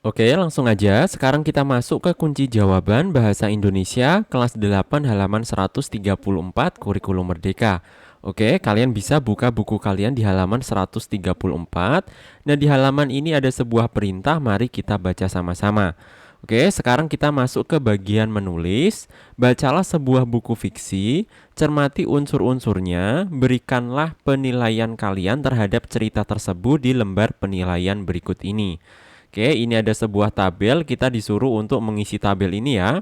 Oke, langsung aja. Sekarang kita masuk ke kunci jawaban Bahasa Indonesia kelas 8 halaman 134 Kurikulum Merdeka. Oke, kalian bisa buka buku kalian di halaman 134. Nah, di halaman ini ada sebuah perintah, mari kita baca sama-sama. Oke, sekarang kita masuk ke bagian menulis. Bacalah sebuah buku fiksi, cermati unsur-unsurnya, berikanlah penilaian kalian terhadap cerita tersebut di lembar penilaian berikut ini. Oke, ini ada sebuah tabel, kita disuruh untuk mengisi tabel ini ya.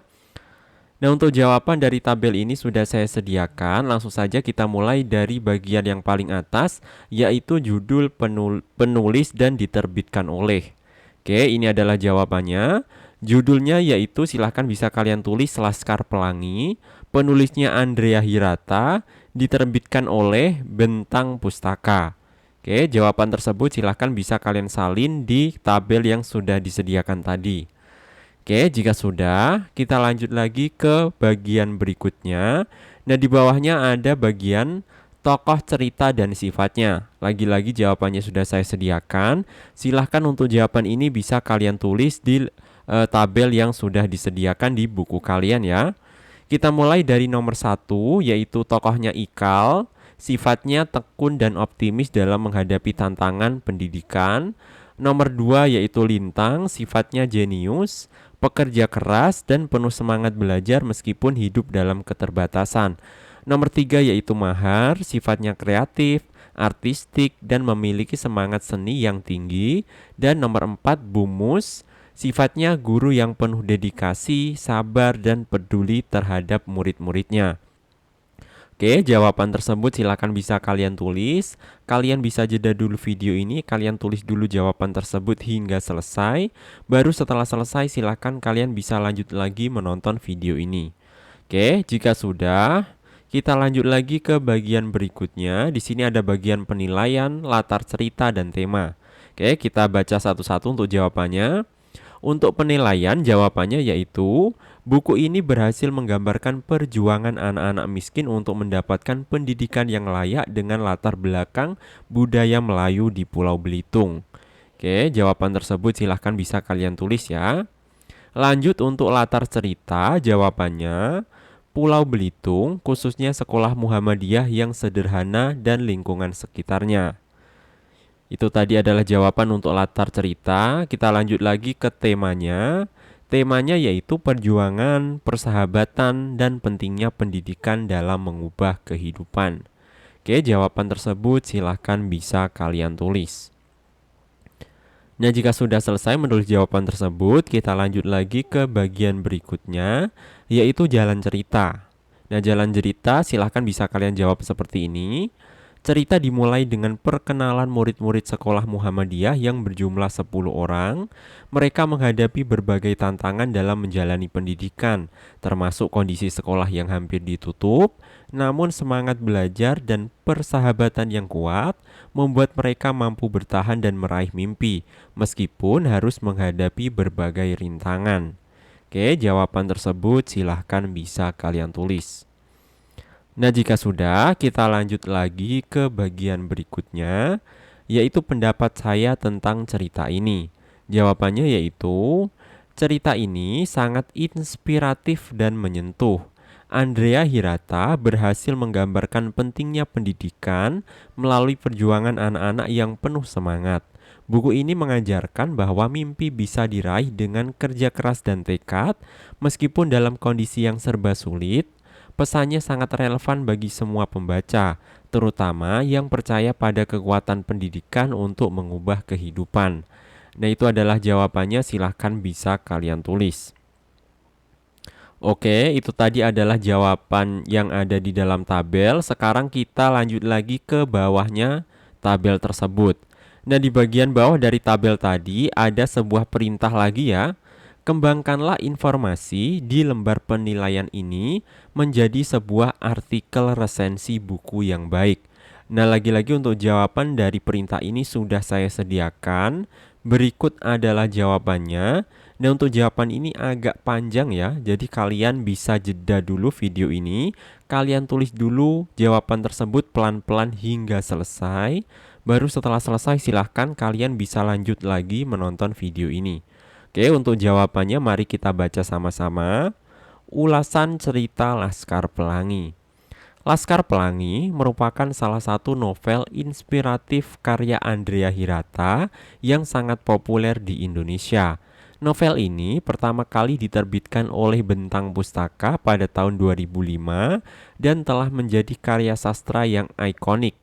Nah, untuk jawaban dari tabel ini sudah saya sediakan. Langsung saja kita mulai dari bagian yang paling atas, yaitu judul penulis dan diterbitkan oleh. Oke, ini adalah jawabannya. Judulnya yaitu silahkan bisa kalian tulis Laskar Pelangi. Penulisnya Andrea Hirata, diterbitkan oleh Bentang Pustaka. Oke, jawaban tersebut silahkan bisa kalian salin di tabel yang sudah disediakan tadi. Oke, jika sudah, kita lanjut lagi ke bagian berikutnya. Nah, di bawahnya ada bagian tokoh cerita dan sifatnya. Lagi-lagi jawabannya sudah saya sediakan. Silahkan untuk jawaban ini bisa kalian tulis di tabel yang sudah disediakan di buku kalian ya. Kita mulai dari nomor 1, yaitu tokohnya Ikal. Sifatnya tekun dan optimis dalam menghadapi tantangan pendidikan. Nomor 2 yaitu Lintang, sifatnya jenius, pekerja keras dan penuh semangat belajar meskipun hidup dalam keterbatasan. Nomor 3 yaitu Mahar, sifatnya kreatif, artistik dan memiliki semangat seni yang tinggi. Dan nomor 4 Bumus, sifatnya guru yang penuh dedikasi, sabar dan peduli terhadap murid-muridnya. Oke, jawaban tersebut silakan bisa kalian tulis. Kalian bisa jeda dulu video ini, kalian tulis dulu jawaban tersebut hingga selesai. Baru setelah selesai silakan kalian bisa lanjut lagi menonton video ini. Oke, jika sudah, kita lanjut lagi ke bagian berikutnya. Di sini ada bagian penilaian, latar cerita dan tema. Oke, kita baca satu-satu untuk jawabannya. Untuk penilaian, jawabannya yaitu buku ini berhasil menggambarkan perjuangan anak-anak miskin untuk mendapatkan pendidikan yang layak dengan latar belakang budaya Melayu di Pulau Belitung. Oke, jawaban tersebut silahkan bisa kalian tulis ya. Lanjut untuk latar cerita, jawabannya Pulau Belitung, khususnya sekolah Muhammadiyah yang sederhana dan lingkungan sekitarnya. Itu tadi adalah jawaban untuk latar cerita. Kita lanjut lagi ke temanya. Temanya yaitu perjuangan, persahabatan, dan pentingnya pendidikan dalam mengubah kehidupan. Oke, jawaban tersebut silahkan bisa kalian tulis. Nah, jika sudah selesai menulis jawaban tersebut, kita lanjut lagi ke bagian berikutnya, yaitu jalan cerita. Nah, jalan cerita silahkan bisa kalian jawab seperti ini. Cerita dimulai dengan perkenalan murid-murid sekolah Muhammadiyah yang berjumlah 10 orang. Mereka menghadapi berbagai tantangan dalam menjalani pendidikan, termasuk kondisi sekolah yang hampir ditutup. Namun semangat belajar dan persahabatan yang kuat membuat mereka mampu bertahan dan meraih mimpi, meskipun harus menghadapi berbagai rintangan. Oke, jawaban tersebut silahkan bisa kalian tulis. Nah, jika sudah, kita lanjut lagi ke bagian berikutnya, yaitu pendapat saya tentang cerita ini. Jawabannya yaitu, cerita ini sangat inspiratif dan menyentuh. Andrea Hirata berhasil menggambarkan pentingnya pendidikan melalui perjuangan anak-anak yang penuh semangat. Buku ini mengajarkan bahwa mimpi bisa diraih dengan kerja keras dan tekad, meskipun dalam kondisi yang serba sulit. Pesannya sangat relevan bagi semua pembaca, terutama yang percaya pada kekuatan pendidikan untuk mengubah kehidupan. Nah, itu adalah jawabannya, silahkan bisa kalian tulis. Oke, itu tadi adalah jawaban yang ada di dalam tabel. Sekarang kita lanjut lagi ke bawahnya tabel tersebut. Nah, di bagian bawah dari tabel tadi ada sebuah perintah lagi ya. Kembangkanlah informasi di lembar penilaian ini menjadi sebuah artikel resensi buku yang baik. Nah, lagi-lagi untuk jawaban dari perintah ini sudah saya sediakan. Berikut adalah jawabannya. Nah, untuk jawaban ini agak panjang ya. Jadi kalian bisa jeda dulu video ini. Kalian tulis dulu jawaban tersebut pelan-pelan hingga selesai. Baru setelah selesai silahkan kalian bisa lanjut lagi menonton video ini. Oke, untuk jawabannya mari kita baca sama-sama. Ulasan cerita Laskar Pelangi. Laskar Pelangi merupakan salah satu novel inspiratif karya Andrea Hirata yang sangat populer di Indonesia. Novel ini pertama kali diterbitkan oleh Bentang Pustaka pada tahun 2005 dan telah menjadi karya sastra yang ikonik.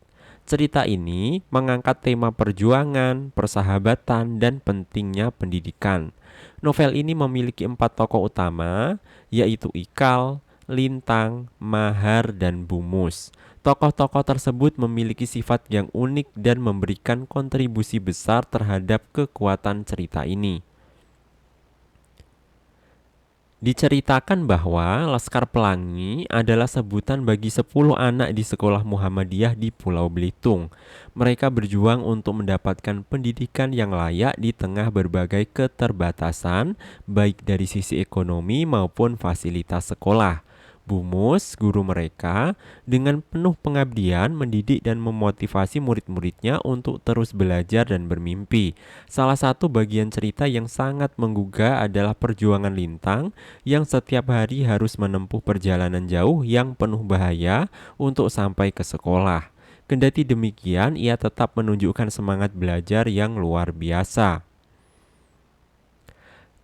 Cerita ini mengangkat tema perjuangan, persahabatan, dan pentingnya pendidikan. Novel ini memiliki 4 tokoh utama, yaitu Ikal, Lintang, Mahar, dan Bumus. Tokoh-tokoh tersebut memiliki sifat yang unik dan memberikan kontribusi besar terhadap kekuatan cerita ini. Diceritakan bahwa Laskar Pelangi adalah sebutan bagi 10 anak di sekolah Muhammadiyah di Pulau Belitung. Mereka berjuang untuk mendapatkan pendidikan yang layak di tengah berbagai keterbatasan, baik dari sisi ekonomi maupun fasilitas sekolah. Bumus, guru mereka, dengan penuh pengabdian mendidik dan memotivasi murid-muridnya untuk terus belajar dan bermimpi. Salah satu bagian cerita yang sangat menggugah adalah perjuangan Lintang yang setiap hari harus menempuh perjalanan jauh yang penuh bahaya untuk sampai ke sekolah. Kendati demikian, ia tetap menunjukkan semangat belajar yang luar biasa.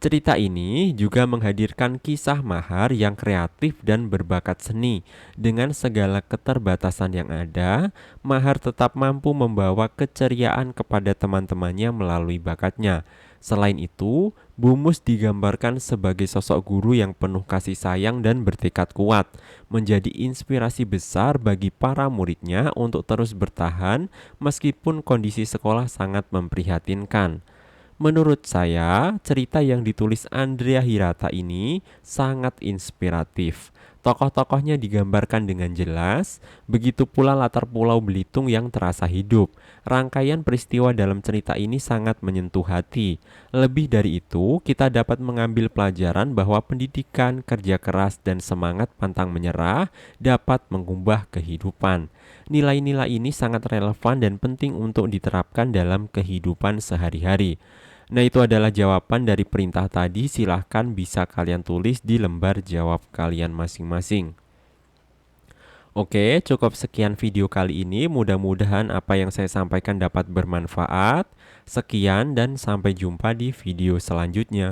Cerita ini juga menghadirkan kisah Mahar yang kreatif dan berbakat seni. Dengan segala keterbatasan yang ada, Mahar tetap mampu membawa keceriaan kepada teman-temannya melalui bakatnya. Selain itu, Bumus digambarkan sebagai sosok guru yang penuh kasih sayang dan bertekad kuat, menjadi inspirasi besar bagi para muridnya untuk terus bertahan meskipun kondisi sekolah sangat memprihatinkan. Menurut saya, cerita yang ditulis Andrea Hirata ini sangat inspiratif. Tokoh-tokohnya digambarkan dengan jelas, begitu pula latar Pulau Belitung yang terasa hidup. Rangkaian peristiwa dalam cerita ini sangat menyentuh hati. Lebih dari itu, kita dapat mengambil pelajaran bahwa pendidikan, kerja keras, dan semangat pantang menyerah dapat mengubah kehidupan. Nilai-nilai ini sangat relevan dan penting untuk diterapkan dalam kehidupan sehari-hari. Nah, itu adalah jawaban dari perintah tadi. Silahkan bisa kalian tulis di lembar jawab kalian masing-masing. Oke, cukup sekian video kali ini. Mudah-mudahan apa yang saya sampaikan dapat bermanfaat. Sekian dan sampai jumpa di video selanjutnya.